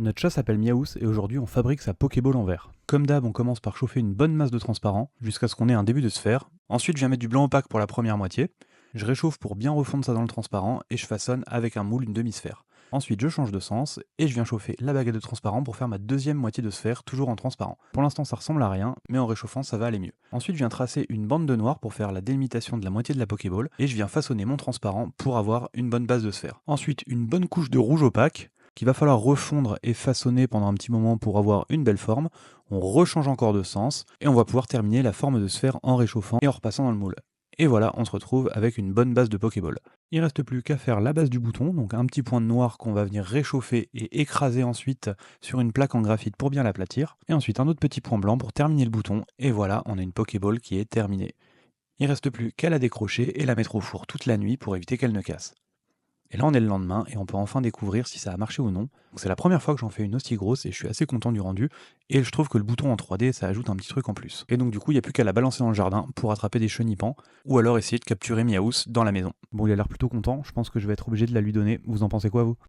Notre chat s'appelle Miaous et aujourd'hui on fabrique sa Pokéball en verre. Comme d'hab, on commence par chauffer une bonne masse de transparent jusqu'à ce qu'on ait un début de sphère. Ensuite, je viens mettre du blanc opaque pour la première moitié. Je réchauffe pour bien refondre ça dans le transparent et je façonne avec un moule une demi-sphère. Ensuite, je change de sens et je viens chauffer la baguette de transparent pour faire ma deuxième moitié de sphère, toujours en transparent. Pour l'instant, ça ressemble à rien, mais en réchauffant, ça va aller mieux. Ensuite, je viens tracer une bande de noir pour faire la délimitation de la moitié de la Pokéball et je viens façonner mon transparent pour avoir une bonne base de sphère. Ensuite, une bonne couche de rouge opaque qu'il va falloir refondre et façonner pendant un petit moment pour avoir une belle forme. On rechange encore de sens et on va pouvoir terminer la forme de sphère en réchauffant et en repassant dans le moule. Et voilà, on se retrouve avec une bonne base de Pokéball. Il reste plus qu'à faire la base du bouton, donc un petit point de noir qu'on va venir réchauffer et écraser ensuite sur une plaque en graphite pour bien l'aplatir. Et ensuite un autre petit point blanc pour terminer le bouton. Et voilà, on a une Pokéball qui est terminée. Il reste plus qu'à la décrocher et la mettre au four toute la nuit pour éviter qu'elle ne casse. Et là, on est le lendemain et on peut enfin découvrir si ça a marché ou non. C'est la première fois que j'en fais une aussi grosse et je suis assez content du rendu. Et je trouve que le bouton en 3D, ça ajoute un petit truc en plus. Et donc du coup, il n'y a plus qu'à la balancer dans le jardin pour attraper des chenipans ou alors essayer de capturer Miaous dans la maison. Bon, il a l'air plutôt content, je pense que je vais être obligé de la lui donner. Vous en pensez quoi, vous ?